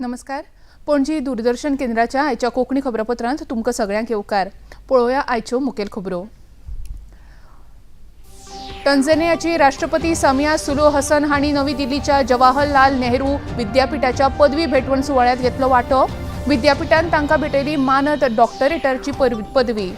नमस्कार. पणजी दूरदर्शन केंद्राच्या आयच्या कोंकणी खबरापत्रांत तुमकां सगळ्यांक येवकार. पळोवया आयच्यो मुखेल खबरो. टंजानियाची राष्ट्रपती सामिया सुलू हसन हांणी नवी दिल्लीच्या जवाहरलाल नेहरू विद्यापीठाच्या पदवी भेटवण सुवाळ्यात घेतलो वांटो. विद्यापीठान तांकां भेटयली मानद डॉक्टरेटाची पदवी.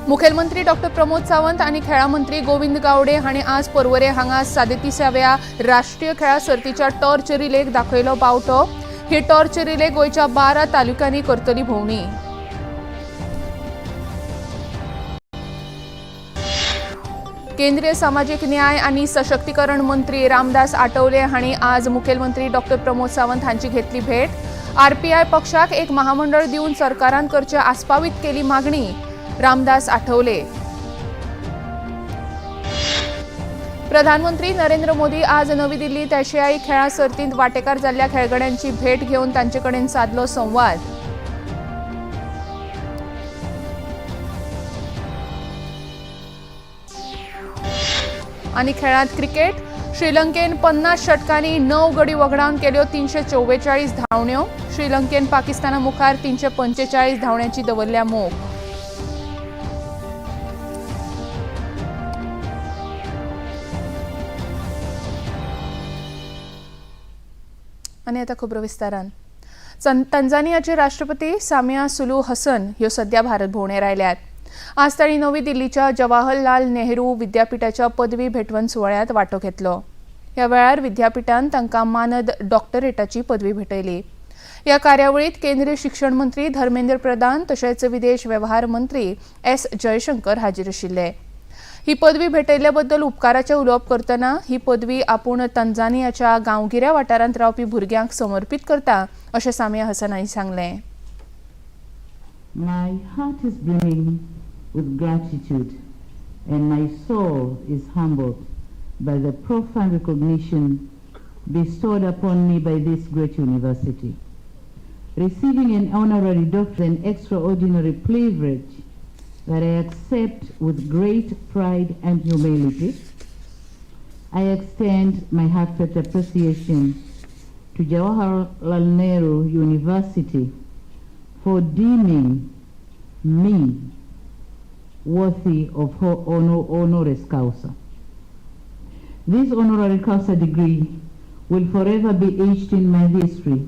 मुखेलमंत्री डॉ. प्रमोद सावंत आणि खेळा मंत्री गोविंद गावडे हांणी आज पर्वरे हांगा 37व्या राष्ट्रीय खेळा सर्तीच्या टॉर्च रिलेक दाखयलो बावटो. ही टॉर्च रिले गोंयच्या 12 तालुक्यांनी करतली भोंवडी. केंद्रीय सामाजिक न्याय आणि सशक्तीकरण मंत्री रामदास आठवले हांणी आज मुखेलमंत्री डॉ. प्रमोद सावंत हांची घेतली भेट. आरपीआय पक्षाक एक महामंडळ दिवन सरकारान करचे आस्पावीत केली मागणी. रामदास आठवले. प्रधानमंत्री नरेंद्र मोदी आज नवी दिल्लीत आशियाई खेळा सर्तींत वांटेकार जाल्ल्या खेळगड्यांची भेट घेवन तांचे कडेन साधलो संवाद. आणि खेळांत क्रिकेट. श्रीलंकेन 50 षटकांनी 9 गडी वगडावन केल्यो 344 धांवड्यो. श्रीलंकेन पाकिस्ताना मुखार 345 धांवड्यांची दवरल्या मोख. आणि आता खबरो विस्तारान. तंजानियाचे राष्ट्रपती सामिया सुलू हसन ह्यो सध्या भारत भोंवडेर आयल्यात. आज तांणी नवी दिल्लीच्या जवाहरलाल नेहरू विद्यापीठाच्या पदवी भेटवण सुवाळ्यात वांटो घेतलो. ह्या वेळार विद्यापीठान तांकां मानद डॉक्टरेटाची पदवी भेटयली. ह्या कार्यावळीत केंद्रीय शिक्षण मंत्री धर्मेंद्र प्रधान तशेंच विदेश वेव्हार मंत्री एस जयशंकर हाजीर आशिल्ले. ही पदवी भेटयल्ले बद्दल उपकाराचें उलोवप करतना ही पदवी आपूण तंजानियाच्या गांवगिऱ्या वाठारांत रावपी भुरग्यांक समर्पित करता अशें सामिया हसन हांणी सांगलें. My heart is brimming with gratitude and my soul is humbled by the profound recognition bestowed upon me by this great university. Receiving an honorary doctorate is an extraordinary privilege that I accept with great pride and humility. I extend my heartfelt appreciation to Jawaharlal Nehru University for deeming me worthy of her honoris causa. This honorary causa degree will forever be etched in my history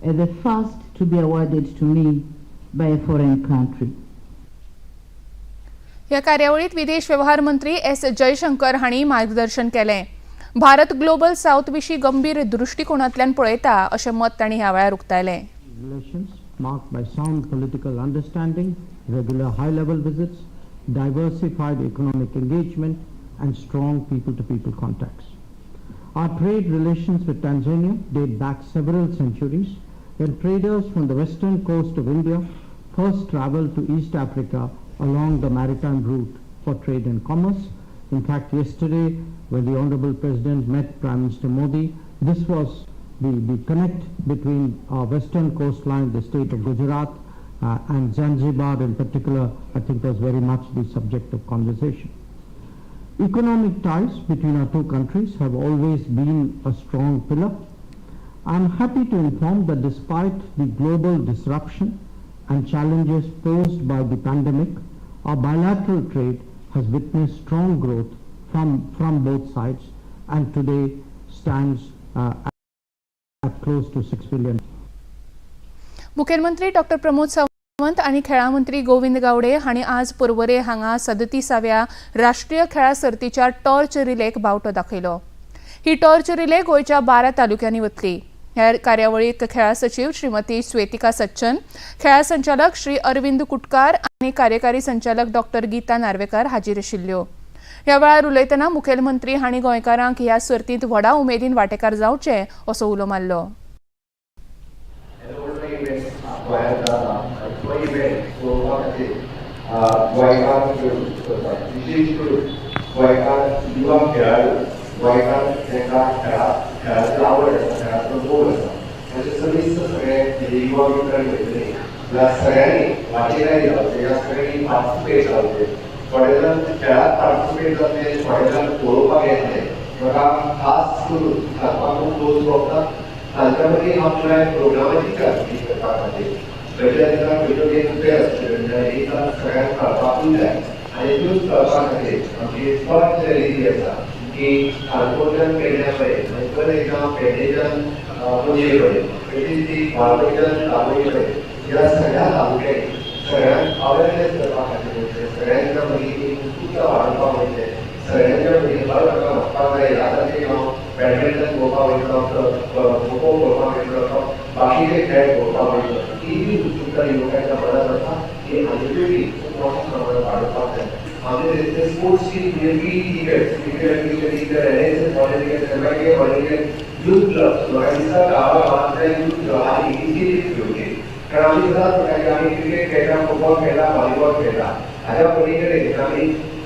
as the first to be awarded to me by a foreign country. ह्या कार्यावळीत विदेश व्यवहार मंत्री S Jaishankar हांणी मार्गदर्शन केलें. Bharat global south विशीं गंभीर दृष्टिकोनांतल्यान पळयता अशें मत तांणी ह्या वेळार उक्तायलें. Marked by sound political understanding, regular high-level visits, diversified economic engagement and strong people-to-people contacts. Our trade relations with Tanzania date back several centuries when traders from the western coast of India first traveled to East Africa along the maritime route for trade and commerce. In fact, yesterday when the Honorable President met Prime Minister Modi, this was the connect between our western coastline, the state of Gujarat and Zanzibar in particular, I think was very much the subject of conversation. Economic ties between our two countries have always been a strong pillar. I am happy to inform that despite the global disruption and challenges posed by the pandemic, our bilateral trade has witnessed strong growth from both sides and today stands at close to 6 billion. मुखेलमंत्री डॉ. प्रमोद सावंत आणि खेळा मंत्री गोविंद गावडे हांणी आज पर्वरे हांगा 37व्या राष्ट्रीय खेळा सर्तीच्या टॉर्च रिलेक बावटो दाखयलो. ही टॉर्च रिले गोंयच्या 12 तालुक्यांनी वतली. ह्या कार्यावळीक खेळा सचिव श्रीमती स्वेतिका सच्चन, खेळा संचालक श्री अरविंद कुटकार आणि कार्यकारी संचालक डॉ. गीता नार्वेकार हाजीर आशिल्ल्यो. ह्या वेळार उलयतना मुखेलमंत्री हांणी गोंयकारांक ह्या सर्तींत व्हडा उमेदीन वांटेकार जावचे असो उलो मारलो. थोडे जण खेळात पार्टिसिपेट करते, थोडे जण पळोवपाक येतले. म्हाका खास करून सांगपाक खूब क्लोज बघतात हांच्यामध्ये आपल्या प्रोग्रामाची चाचणी करपा खातीर वेगवेगळ्या वेगवेगळे असले एक सगळ्यांक कळपाकूय जाय आनी त्योच कळपा खातीर आमची फर्स्ट रॅली जी आसा की काणकोणच्यान पेडण्या पर्यंत आनी परत एकदां पेडणेच्यान पणजे पर्यंत अशी ती वाळवयच्यान दाबोळी पर्यंत ह्या सगळ्या तालुक्यांनी सगळ्यांक अवेरनेस करपा खातीर वयतले सगळ्यांच्या मदीं एक उत्सुकता वाडोवपाक वयतले सगळ्यांच्या मदीं हर एका वचपाक जाय आतां ते हांव बॅडमिंटन पळोवपाक वयतलो खो खो पळोवपाक वयतलो बाकीचे खेळ पळोवपाक वयतलो ही जी उत्सुकता युवकांच्या मनांत आसा ही आनी पिढी खूब मोठ्या प्रमाणांत वाडोवपाक जाय आमचे स्पोर्ट्सची वेगळी events NSS volunteer youth club म्हाका दिसता गांवांतल्या यूथ क्लब आनी इनिशिएटीव घेवची कारण आमी सदांच म्हणटा की आमी क्रिकेट खेळटा फुटबॉल खेळटा व्हॉलीबॉल खेळटा हाच्या पलीकडे आमी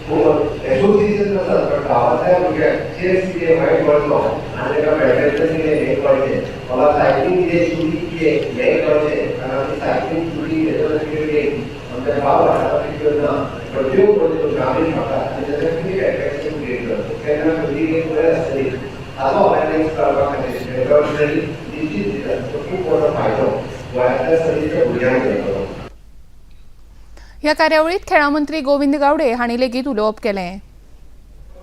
एसोसिएशन आसात पण गांवांतल्या भुरग्यांक चेस कितें मागीर कळचो आनी ताका बॅडमिंटन कितें हें कळचें वा सायकलींग कितें शुटींग कितें हें कळचें कारण आमी सायकलींग शुटींग हेजो क्रिकेट आमच्या गांव वाठारांत करना पण त्यो पळय ग्रामीण भागात आनी ताका कितें एट्रॅक्शन क्रिएट करता केन्ना खंयची एक बरें आसतली हाचो अवेरनेस करपा खातीर गव्हर्नमेंट निश्चित दिता खूब मोठो फायदो गोंयांतल्या सगळ्या भुरग्यांक जातलो ह्या कार्यावळीत खेळा मंत्री गोविंद गावडे हांणी लेगीत उलोवप केलें.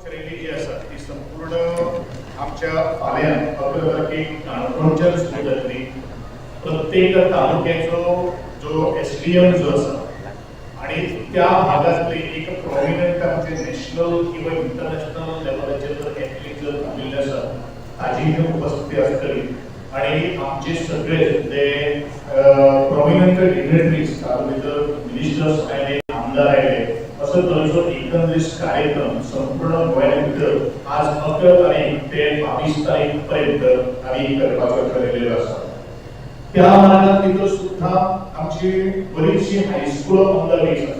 रॅली जी आसा ती संपूर्ण आमच्या फाल्यां 11 तारखेक काणकोणच्यान सुरू जातली. प्रत्येक तालुक्याचो जो SDM जो आसा आणि त्या भागातले एक प्रॉमिनंट आमचे नॅशनल किंवा इंटरनॅशनल लेवलाचेर जर एथलीट जर थांबिल्ले आसा ताजी उपस्थिती आसतली आणि आमचे सगळे जे प्रॉमिनंट डिग्नेटरीज तातूंत भितर मिनिस्टर्स आयले आमदार आयले असो तरेचो एकंदरीत कार्यक्रम संपूर्ण गोंया भितर आज 11 तारीख ते 22 तारीख पर्यंत आमी करपाचो ठरयिल्लो आसा. त्या मार्गात भितर सुद्धा आमची बरीचशी हायस्कुलां पंदरवीस आसा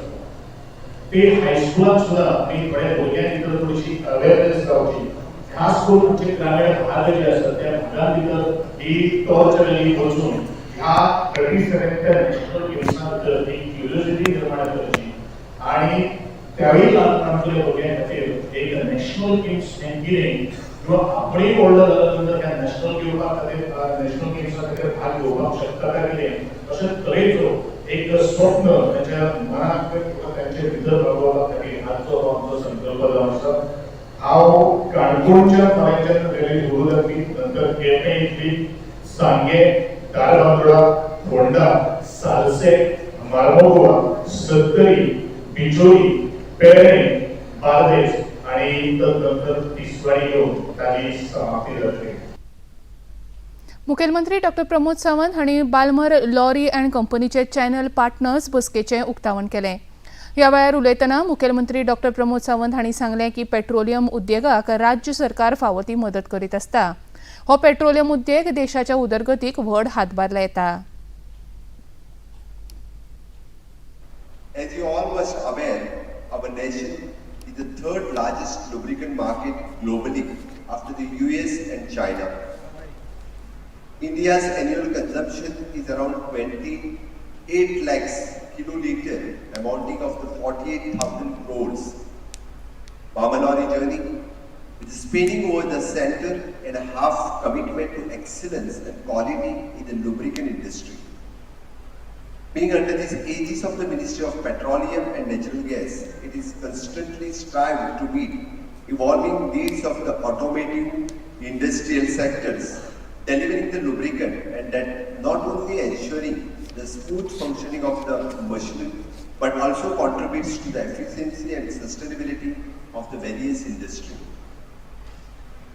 ती हायस्कुलांक सुद्धा आमी थोड्या भुरग्यां भितर थोडीशी अवेरनेस जावची खास करून आमचे ग्रामीण भाग जे आसा त्या भागां भितर ही टॉर्च रॅली वचून ह्या 37th नॅशनल गेम्सां भितर एक क्युरियोसिटी निर्माण करची आणि त्यावेळी ल्हानपणांतल्या भुरग्यां खातीर एक नॅशनल गेम्स हें कितें किंवा आपणय व्हडलो जालो नंतर त्या नॅशनल गेम्सा खातीर भाग घेवपाक शकता काय कितें अशे तरेचो एक स्वप्न ताच्या मनाक किंवा तांचे भितर रावोवपा खातीर आजचो आमचो संकल्प जावन आसा. हांव काणकोणच्या फाल्यांच्यान रॅली सुरू जातली नंतर केपें इतली सांगे दारबांदोडा फोंडा सालसेत मार्मोगोवा सत्तरी बिचोली पेडणे बार्देस आणि नंतर तिसवाडी येवन ताजी समाप्ती जातली. मुखेलमंत्री डॉ प्रमोद सावंत हांणी बालमर लॉरी अँड कंपनीचे चॅनल पार्टनर्स बसकेचें उक्तावण केलें. ह्या वेळार उलयतना मुखेलमंत्री डॉ प्रमोद सावंत हांणी सांगलें की पेट्रोलियम उद्देगाक राज्य सरकार फावो ती मदत करीत आसता. हो पेट्रोलियम उद्देग देशाच्या उदरगतीक व्हड हातभार लायता. As you all must aware, our nation is the third largest lubricant market globally after the US and China. India's annual consumption is around 28 lakhs kiloliter, amounting of the 48,000 crores. Bamalori journey is spanning over the center and a half commitment to excellence and quality in the lubricant industry. Being under the aegis of the Ministry of Petroleum and Natural Gas, it is constantly strived to meet evolving needs of the automotive industrial sectors, delivering the lubricant and that not only ensuring the smooth functioning of the machinery but also contributes to the efficiency and sustainability of the various industry.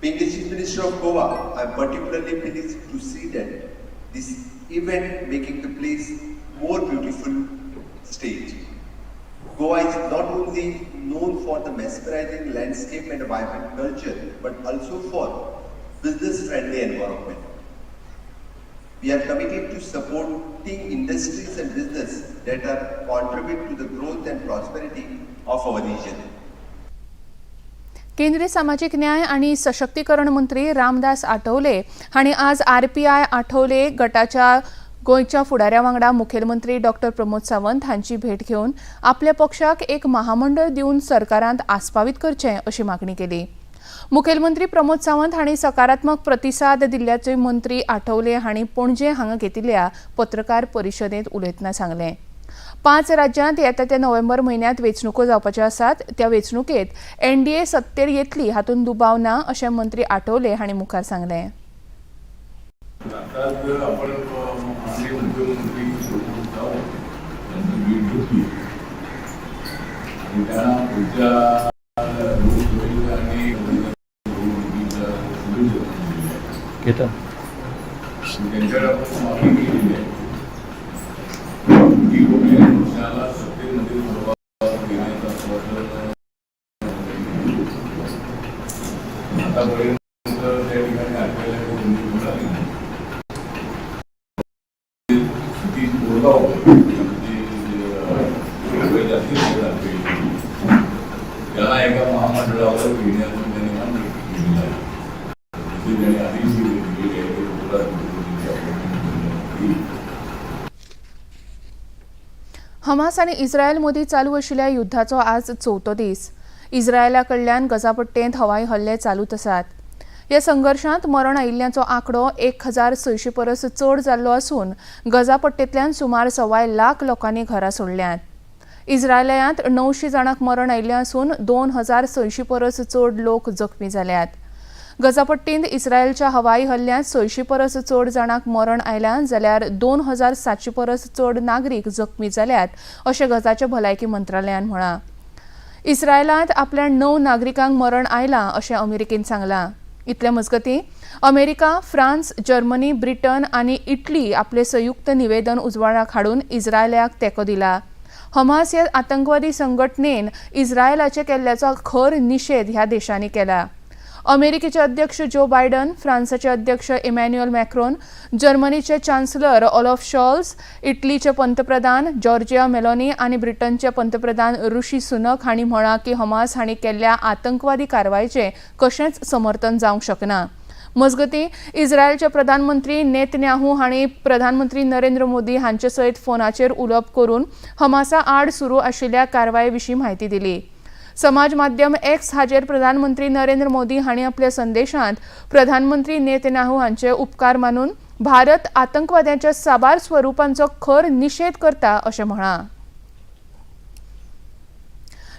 Being the Chief Minister of Goa, I am particularly pleased to see that this event making the place more beautiful state. Goa is not only known for the mesmerizing landscape and vibrant culture, but also for business-friendly environment. We are committed to supporting industries and business that are contribute to the growth and prosperity of our region. केंद्रीय सामाजिक न्याय आणि सशक्तीकरण मंत्री रामदास आठवले हांणी आज RPI Athawale गटाच्या गोंयच्या फुडाऱ्या वांगडा मुखेलमंत्री डॉ प्रमोद सावंत हांची भेट घेवन आपल्या पक्षाक एक महामंडळ दिवन सरकारांत आस्पावीत करचें अशी मागणी केली. मुखेलमंत्री प्रमोद सावंत हांणी सकारात्मक प्रतिसाद दिल्ल्याचे मंत्री आठवले हांणी पणजे हांगा घेतिल्ल्या पत्रकार परिशदेंत उलयतना सांगलें. 5 राज्यांत येता त्या नोव्हेंबर म्हयन्यांत वेंचणुको जावपाच्यो आसात. त्या वेंचणुकेंत एनडीए सत्तेर येतली हातूंत दुबाव ना अशें मंत्री आठवले हांणी मुखार सांगलें. हमास आनी इस्रायल मदीं चालू आशिल्ल्या युद्धाचो आज 4थो दीस. इस्रायला कडल्यान गझापट्टेंत हवाई हल्ले चालूच आसात. ह्या संघर्शांत मरण आयिल्ल्यांचो आंकडो 1600 परस चड जाल्लो आसून गझापट्टेंतल्यान सुमार 1.25 लाख लोकांनी घरां सोडल्यांत. इस्रायलांत 900 जाणांक मरण आयिल्लें आसून 2600 परस चड लोक जखमी जाल्यात. गझापट्टींत इस्रायलच्या हवाई हल्ल्यांत 600 परस चड जाणांक मरण आयल्यां जाल्यार 2700 परस चड नागरीक जखमी जाल्यात अशें गझाच्या भलायकी मंत्रालयान म्हळां. इस्रायलांत आपल्या 9 नागरिकांक मरण आयलां अशें अमेरिकेन सांगलां. इतले मजगतीं अमेरिका, फ्रांस, जर्मनी, ब्रिटन आनी इटली आपले संयुक्त निवेदन उजवाडाक हाडून इस्रायलाक तेंको दिला. हमास ह्या आतंकवादी संघटनेन इस्रायलाचे केल्ल्याचो खर निशेध ह्या देशांनी केला. अमेरिकेचे अध्यक्ष जो बायडन, फ्रांसाचे अध्यक्ष इमॅन्युएल मॅक्रोन, जर्मनीचे चान्सलर ओलाफ शॉल्स, इटलीचे पंतप्रधान जॉर्जिया मेलोनी आनी ब्रिटनचे पंतप्रधान ऋषी सुनक हांणी म्हळां की हमास हांणी केल्ल्या आतंकवादी कारवायेचें कशेंच समर्थन जावंक शकना. मजगतीं इस्रायलचे प्रधानमंत्री नेतन्याहू हांणी प्रधानमंत्री नरेंद्र मोदी हांचे सयत फोनाचेर उलोवप करून हमासा आड सुरू आशिल्ल्या कारवाये विशीं म्हायती दिली. समाज माध्यम एक्स हाचेर प्रधानमंत्री नरेंद्र मोदी हांणी आपल्या संदेशांत प्रधानमंत्री नेतन्याहू हांचे उपकार मानून भारत आतंकवाद्यांच्या साबार स्वरुपांचो खर निशेध करता अशें म्हळां.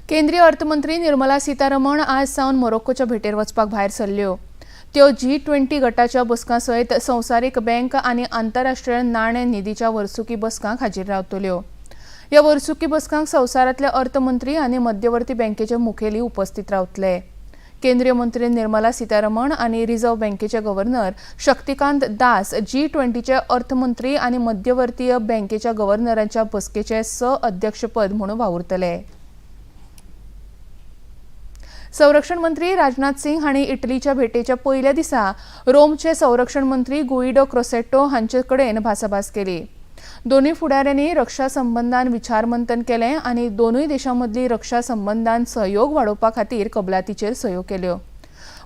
केंद्रीय अर्थमंत्री निर्मला सीतारमण आज सावन मोरोक्कोच्या भेटेर वचपाक भायर सरल्यो. त्यो G20 गटाच्या बसकां सयत संवसारीक बँक आनी आंतरराष्ट्रीय नाणे निधीच्या वर्सुकी बसकांक हाजीर रावतल्यो. ह्या वर्सुकी बसकांक संवसारांतले अर्थमंत्री आनी मध्यवर्ती बँकेचे मुखेली उपस्थित रावतले. केंद्रीय मंत्री निर्मला सीतारमण आनी रिझर्व्ह बँकेचे गव्हर्नर शक्तिकांत दास G20चे अर्थमंत्री आनी मध्यवर्तीय बँकेच्या गव्हर्नरांच्या बसकेचे अध्यक्षपद म्हणून वावुरतले. संरक्षण मंत्री राजनाथ सिंग हांणी इटलीच्या भेटेच्या पयल्या दिसा रोमचे संरक्षण मंत्री गुइडो क्रोसेट्टो हांचे कडेन भासाभास केली. दोनूय फुडाऱ्यांनी रक्षा संबंधान विचारमंथन केलें आनी दोनूय देशांमदली रक्षा संबंधान सहयोग वाडोवपा खातीर कबलातीचेर सयो केल्यो.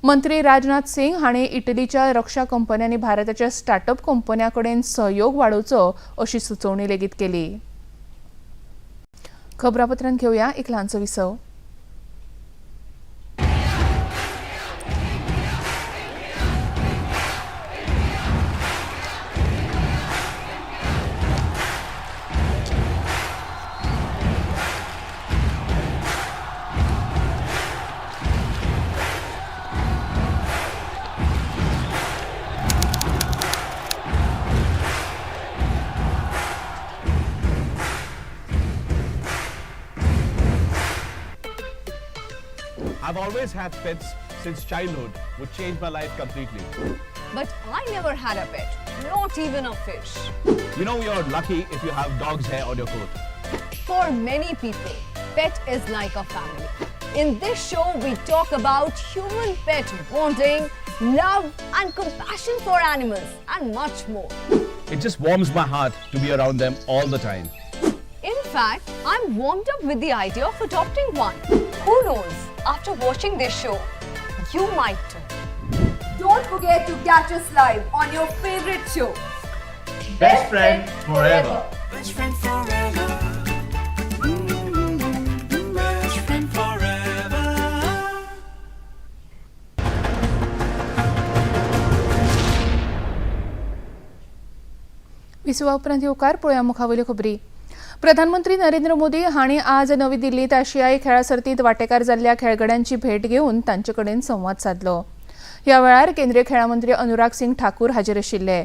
मंत्री राजनाथ सिंग हांणी इटलीच्या रक्षा कंपन्यांनी भारताच्या स्टार्टअप कंपन्यां कडेन सहयोग वाडोवचो अशी सुचोवणी लेगीत केली. खबरापत्रांत घेवया एक ल्हानसो विसव. I've always had pets since childhood, which changed my life completely. But I never had a pet, not even a fish. You know you're lucky if you have dog's hair on your coat. For many people, pet is like a family. In this show, we talk about human-pet bonding, love and compassion for animals and much more. It just warms my heart to be around them all the time. In fact, I'm warmed up with the idea of adopting one. Who knows? After watching this show, you might too. Don't forget to catch us live on your favorite show. Best friend forever. Best friend forever. Best friend forever. विसवा उपरांत येवकार पळोवया मुखावयल्यो खबरी। प्रधानमंत्री नरेंद्र मोदी हांणी आज नवी दिल्लीत आशियाई खेळा सर्तींत वांटेकार जाल्ल्या खेळगड्यांची भेट घेवन तांचे कडेन संवाद साधलो। ह्या वेळार केंद्रीय खेळा मंत्री अनुराग सिंग ठाकूर हाजीर आशिल्ले।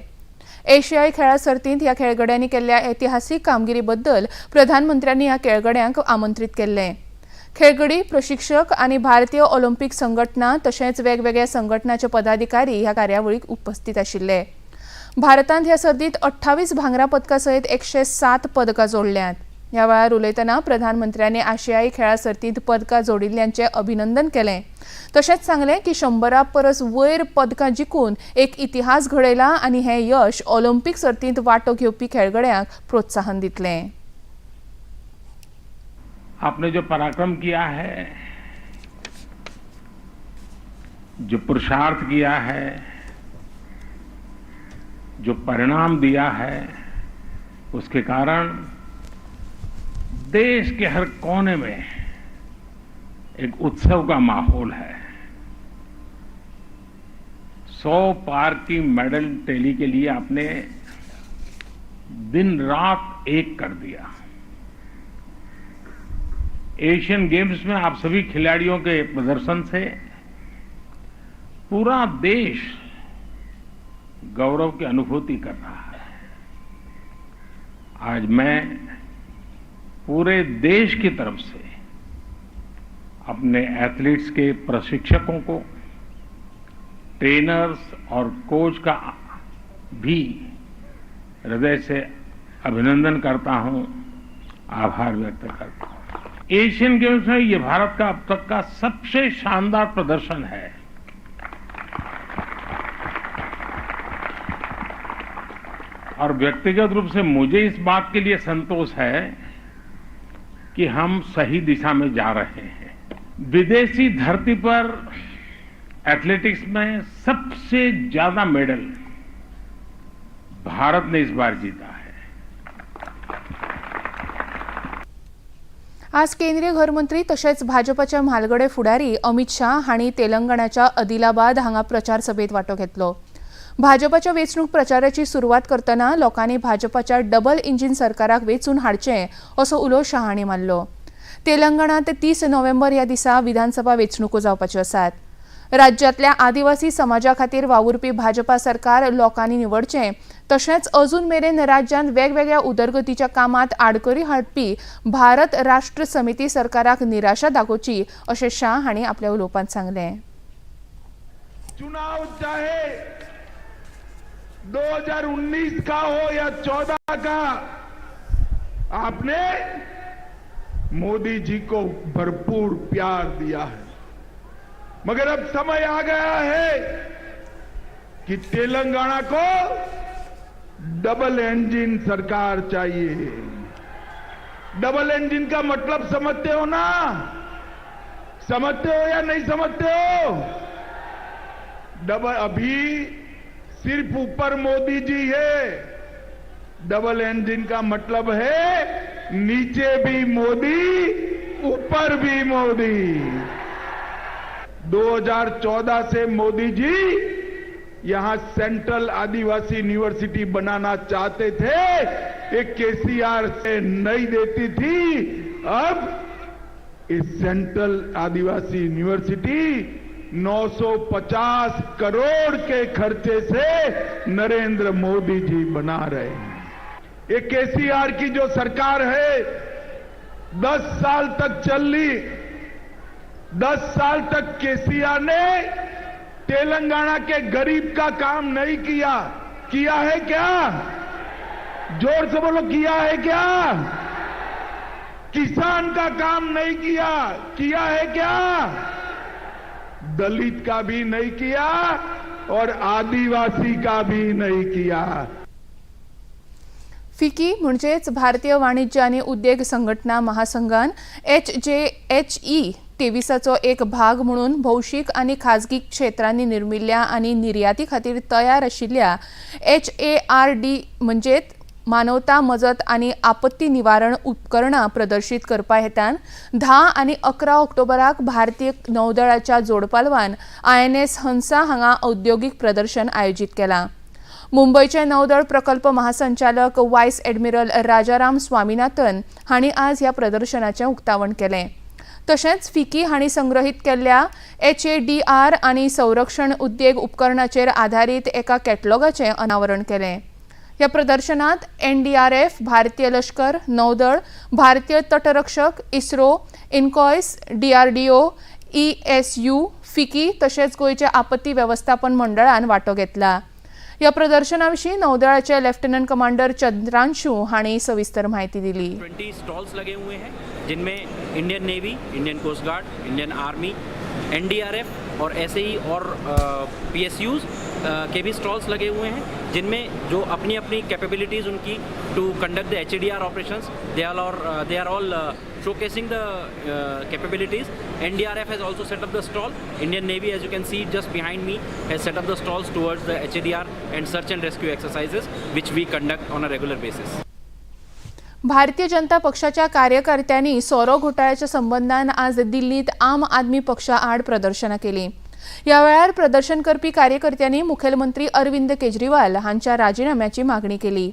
एशियाई खेळा सर्तींत ह्या खेळगड्यांनी केल्ल्या ऐतिहासीक कामगिरी बद्दल प्रधानमंत्र्यांनी ह्या खेळगड्यांक आमंत्रीत केल्ले। खेळगडी, प्रशिक्षक आनी भारतीय ऑलिंपिक संघटना तशेंच वेगवेगळ्या संघटनांचे पदाधिकारी ह्या कार्यावळीक उपस्थित आशिल्ले। भारतांत ह्या सर्तींत 28 भांगरा पदकां सयत 107 पदकां जोडल्यांत। ह्या वेळार उलयतना प्रधानमंत्र्यांनी आशियाई खेळा सर्तींत पदकां जोडिल्ल्यांचे अभिनंदन केलें। तशेंच सांगलें की 100 परस वयर पदकां जिखून एक इतिहास घडयला आनी हें यश ऑलिंपिक सर्तींत वांटो घेवपी खेळगड्यांक प्रोत्साहन दितलें। आपने जो पराक्रम किया है, जो पुरुषार्थ किया है, जो परिणाम दिया है, उसके कारण देश के हर कोने में एक उत्सव का माहौल है। 100 पार की मेडल टैली के लिए आपने दिन रात एक कर दिया। एशियन गेम्स में आप सभी खिलाड़ियों के प्रदर्शन से पूरा देश गौरव की अनुभूति कर रहा है। आज मैं पूरे देश की तरफ से अपने एथलीट्स के प्रशिक्षकों को, ट्रेनर्स और कोच का भी हृदय से अभिनंदन करता हूं, आभार व्यक्त करता हूं। एशियन गेम्स में ये भारत का अब तक का सबसे शानदार प्रदर्शन है। और व्यक्तिगत रूप से मुझे इस बात के लिए संतोष है कि हम सही दिशा में जा रहे हैं। विदेशी धरती पर एथलेटिक्स में सबसे ज्यादा मेडल भारत ने इस बार जीता है। आज केंद्रीय गृहमंत्री तशेंच भाजपाचे म्हालगडे फुडारी अमित शाह हांणी तेलंगणाच्या आदिलाबाद हांगा प्रचार सभेत वांटो घेतलो। भाजपाच्या वेंचणूक प्रचाराची सुरवात करतना लोकांनी भाजपाच्या डबल इंजिन सरकाराक वेंचून हाडचें असो उलो शाह हांणी मारलो। तेलंगणांत 30 नोव्हेंबर ह्या दिसा विधानसभा वेंचणुको जावपाच्यो आसात। राज्यांतल्या आदिवासी समाजा खातीर वावुरपी भाजपा सरकार लोकांनी निवडचें तशेंच अजून मेरेन राज्यांत वेगवेगळ्या उदरगतीच्या कामांत आडकरी हाडपी भारत राष्ट्र समिती सरकाराक निराशा दाखोवची अशें शाह हांणी आपल्या उलोवपांत सांगलें। चुनाव चाहे 2019 का हो या 14 का, आपने मोदी जी को भरपूर प्यार दिया है, मगर अब समय आ गया है कि तेलंगाना को डबल इंजन सरकार चाहिए। डबल इंजन का मतलब समझते हो ना? समझते हो या नहीं समझते हो? डबल अभी सिर्फ ऊपर मोदी जी है, डबल इंजन का मतलब है नीचे भी मोदी, ऊपर भी मोदी। 2014 से मोदी जी यहां सेंट्रल आदिवासी यूनिवर्सिटी बनाना चाहते थे, एक केसीआर से नहीं देती थी। अब इस सेंट्रल आदिवासी यूनिवर्सिटी 950 करोड़ के खर्चे से नरेंद्र मोदी जी बना रहे हैं। ये केसीआर की जो सरकार है 10 साल तक चल ली। 10 साल तक केसीआर ने तेलंगाना के गरीब का काम नहीं किया। किया है क्या? जोर से बोलो, किया है क्या? किसान का काम नहीं किया। किया है क्या? दलित का भी नहीं किया और आदिवासी का भी नहीं किया। फिकी म्हणजेच भारतीय वाणिज्य आणि उद्योग संघटना महासंघान HJHE 23चो एक भाग म्हणून भौशीक आणि खाजगी क्षेत्रांनी निर्मिल्ल्या आणि निर्याती खातीर तयार आशिल्ल्या HARD म्हणजेच मानवता मजत आणि आपत्ती निवारण उपकरणां प्रदर्शित करपा हेतान 10 आणि 11 ऑक्टोबराक भारतीय नौदळाच्या जोडपालवान INS हंसा हांगा औद्योगिक प्रदर्शन आयोजित केलां। मुंबईचे नौदळ प्रकल्प महासंचालक व्हायस ॲडमिरल राजाराम स्वामीनाथन हांणी आज ह्या प्रदर्शनाचें उक्तावण केलें. तशेंच फिकी हांणी संग्रहीत केल्ल्या HADR आनी संरक्षण उद्देग उपकरणाचेर आधारीत एका कॅटलॉगाचें अनावरण केलें. ह्या प्रदर्शनात NDRF, भारतीय लष्कर, नौदळ, भारतीय तटरक्षक, इस्रो, इन्कॉयस, DRDO, ESU, फिकी तशेंच गोंयचे आपत्ती वेवस्थापन मंडळान वांटो घेतला. या प्रदर्शनाविशीं नौदळाचे लेफ्टनंट कमांडर चंद्रांशू हांणी सविस्तर माहिती दिली. 20 स्टॉल्स लगे हुए हैं जिनमें Indian Navy, Indian Coast Guard, Indian Army, NDRF और ऐसे ही और PSUs के भी स्टॉल्स लगे हुए हैं जिनमें जो अपनी अपनी कैपेबिलिटीज़ उनकी to conduct the HADR operations they are all showcasing the capabilities. NDRF has also set up the stall. Indian Navy, as you can see just behind me, has set up the stalls towards the HADR and search and rescue exercises which we conduct on a regular basis. Bharatiya Janata पक्षाच्या कार्यकर्त्यांनी सोरो घोटाळ्याच्या संबंधान आज दिल्लीत आम आदमी पक्षा आड प्रदर्शना केली. या वेळार प्रदर्शन करपी कार्यकर्त्यांनी मुखेलमंत्री अरविंद केजरीवाल हांच्या राजीनाम्याची मागणी केली.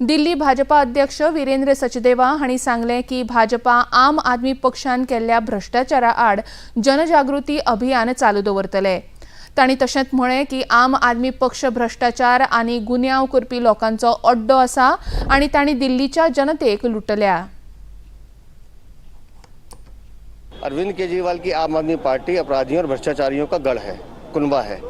दिल्ली भाजपा अध्यक्ष वीरेंद्र सचदेवा हांणी सांगलें की भाजपा आम आदमी पक्षान केल्ल्या भ्रष्टाचारा आड जनजागृती अभियान चालू दवरतले. तांणी तशेंच म्हळें की आम आदमी पक्ष भ्रष्टाचार आनी गुन्यांव करपी लोकांचो अड्डो आसा आनी तांणी दिल्लीच्या जनतेक लुटल्या. अरविंद केजरीवाल की आम आदमी पार्टी अपराधियों और भ्रष्टाचारियों का गढ़ है, कुनबा है,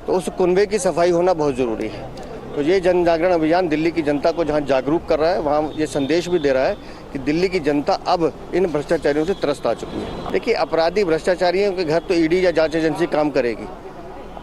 तो उस कुनबे की सफाई होना बहुत ज़रूरी है. तो ये जन जागरण अभियान दिल्ली की जनता को जहां जागरूक कर रहा है वहां ये संदेश भी दे रहा है कि दिल्ली की जनता अब इन भ्रष्टाचारियों से त्रस्त आ चुकी है. देखिए, अपराधी भ्रष्टाचारियों के घर तो ईडी या जांच एजेंसी काम करेगी.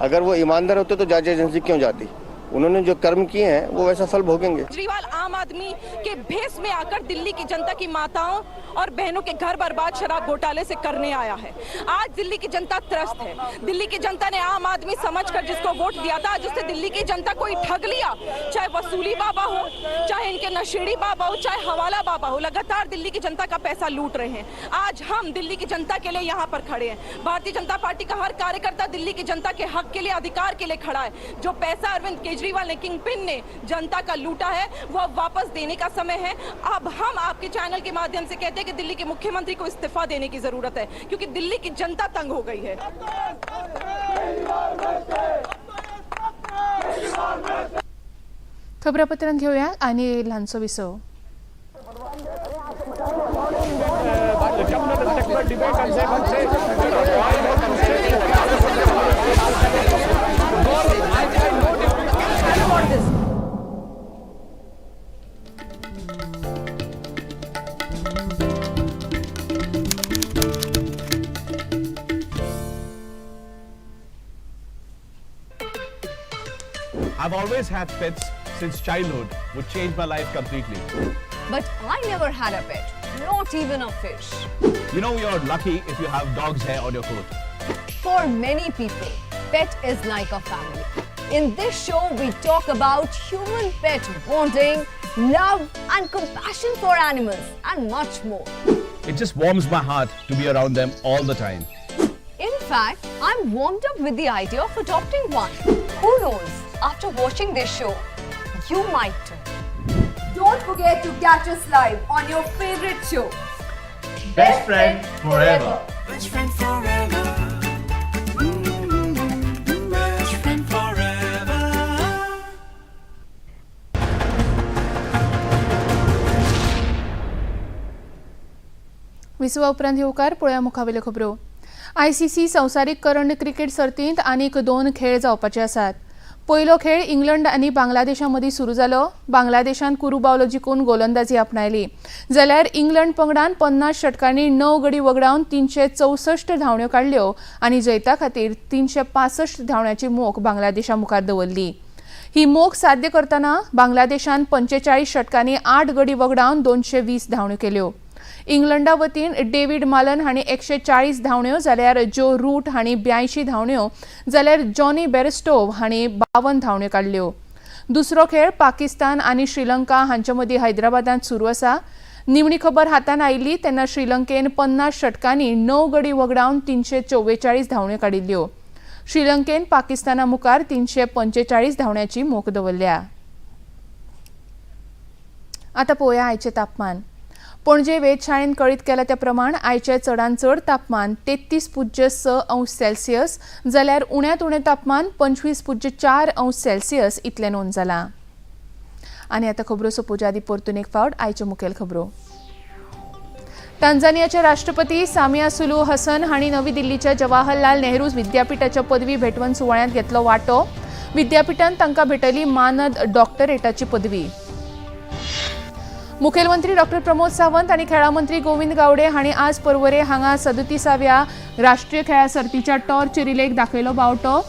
अगर वो ईमानदार होते तो जांच एजेंसी क्यों जाती? उन्होंने जो कर्म किए हैं वो वैसा फल भोगेंगे. केजरीवाल आम आदमी के भेष में आकर दिल्ली की जनता की माताओं और बहनों के घर बर्बाद शराब घोटाले से करने आया है. आज दिल्ली की जनता त्रस्त है. दिल्ली की जनता ने आम आदमी समझकर जिसको वोट दिया था, आज उससे दिल्ली की जनता को ठग लिया. चाहे वसूली बाबा हो, चाहे इनके नशेड़ी बाबा हो, चाहे हवाला बाबा हो, लगातार दिल्ली की जनता का पैसा लूट रहे हैं. आज हम दिल्ली की जनता के लिए यहाँ पर खड़े हैं. भारतीय जनता पार्टी का हर कार्यकर्ता दिल्ली की जनता के हक के लिए, अधिकार के लिए खड़ा है. जो पैसा अरविंद केजरीवाल ने, किंगपिन ने जनता का लूटा है, वो अब वापस देने का समय है. अब हम आपके चैनल के माध्यम से कहते हैं कि दिल्ली के मुख्यमंत्री को इस्तीफा देने की जरूरत है, क्योंकि दिल्ली की जनता तंग हो गई है. खबरापत्रांत घेऊया आणि ल्हानसो विसव. I've always had pets since childhood, which changed my life completely. But I never had a pet, not even a fish. You know you're lucky if you have dog's hair on your coat. For many people, pet is like a family. In this show, we talk about human-pet bonding, love and compassion for animals and much more. It just warms my heart to be around them all the time. In fact, I'm warmed up with the idea of adopting one. Who knows, after watching this show, you might too. Don't forget to catch us live on your favorite show. Best friend forever. Best friend forever. Best friend forever. विसवा उपरांत येवकार पळोवया मुखावेल्यो खबरो. ICC संवसारीक करंड cricket सर्तींत आनीक 2 खेळ जावपाचे आसात. पयलो खेळ इंग्लंड आनी बांगलादेशा मदीं सुरू जालो. बांगलादेशान कुरूबावलो जिखून गोलंदाजी आपणायली, जाल्यार इंग्लंड पंगडान 50 षटकांनी 9 गडी वगडावन 364 धांवड्यो काडल्यो आनी जैता खातीर 365 धांवड्याची मोख बांगलादेशा मुखार दवरली. ही मोख साध्य करतना बांगलादेशान 45 षटकांनी 8 गडी वगडावन 220 धांवड्यो केल्यो. इंग्लंडा वतीन डेव्हिड मालन हांणी 140 धांवड्यो, जाल्यार जो रूट हांणी 82 धांवड्यो, जाल्यार जॉनी बेरस्टोव हांणी 52 धांवड्यो काडल्यो. दुसरो खेळ पाकिस्तान आनी श्रीलंका हांचे मदीं हैदराबादांत सुरू आसा. निमणी खबर हातान आयिल्ली तेन्ना श्रीलंकेन 50 षटकांनी 9 गडी वगडावन 344 धांवड्यो काडिल्ल्यो. श्रीलंकेन पाकिस्ताना मुखार 345 धांवड्यांची मोख दवरल्या. आता पळोवया आयचे तापमान. पणजे वेधशाळेन कळीत केला त्या प्रमाण आयचे चडांत चड तापमान 33.6 अंश सेल्सियस जाल्यार उण्यांत उणें तापमान 25.4 अंश सेल्सियस इतलें नोंद जालां. आनी आतां खबरो सोंपोवचे आदी परतून एक फावट आयच्यो मुखेल खबरो. तांजानियाचे राष्ट्रपती सामिया सुलू हसन हांणी नवी दिल्लीच्या जवाहरलाल नेहरू विद्यापीठाच्या पदवी भेटवण सुवाळ्यांत घेतलो वांटो. विद्यापीठान तांकां भेटयली मानद डॉक्टरेटाची पदवी. मुखेलमंत्री डॉ. प्रमोद सावंत आणि खेळा मंत्री गोविंद गावडे हांणी आज पर्वरे हांगा 37व्या राष्ट्रीय खेळा सर्तीच्या टॉर्च रिलेक दाखयलो बावटो.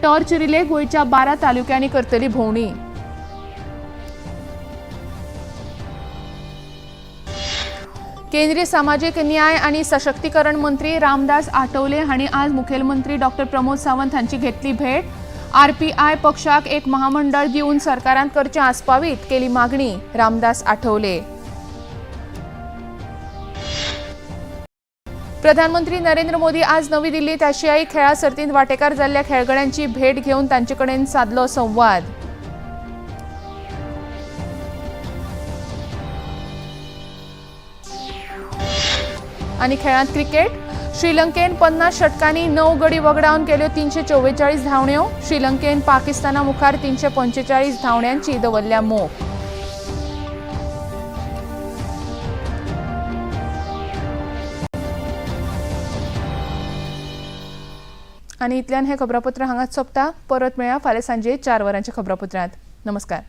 टॉर्च रिले गोंयच्या 12 तालुक्यांनी करतली भोंवडी. केंद्रीय सामाजिक न्याय आणि सशक्तीकरण मंत्री रामदास आठवले हांणी आज मुखेलमंत्री डॉ. प्रमोद सावंत हांची घेतली भेट. आरपीआय पक्षाक एक महामंडळ दिवन सरकारान करचे आस्पावीत केली मागणी रामदास आठवले. प्रधानमंत्री नरेंद्र मोदी आज नवी दिल्लीत आशियाई खेळा सर्तींत वांटेकार जाल्ल्या खेळगड्यांची भेट घेवन तांचे कडेन साधलो संवाद. आनी खेळांत क्रिकेट. श्रीलंकेन 50 षटकांनी 9 गडी वगडावन केल्यो 344 धांवड्यो. श्रीलंकेन पाकिस्ताना मुखार 345 धांवड्यांची दवरल्या मोख. आनी इतल्यान हे खबरापत्र हांगाच सोंपता. परत मेळया फाल्यां सांजे 4 वरांच्या खबरापत्रांत. नमस्कार.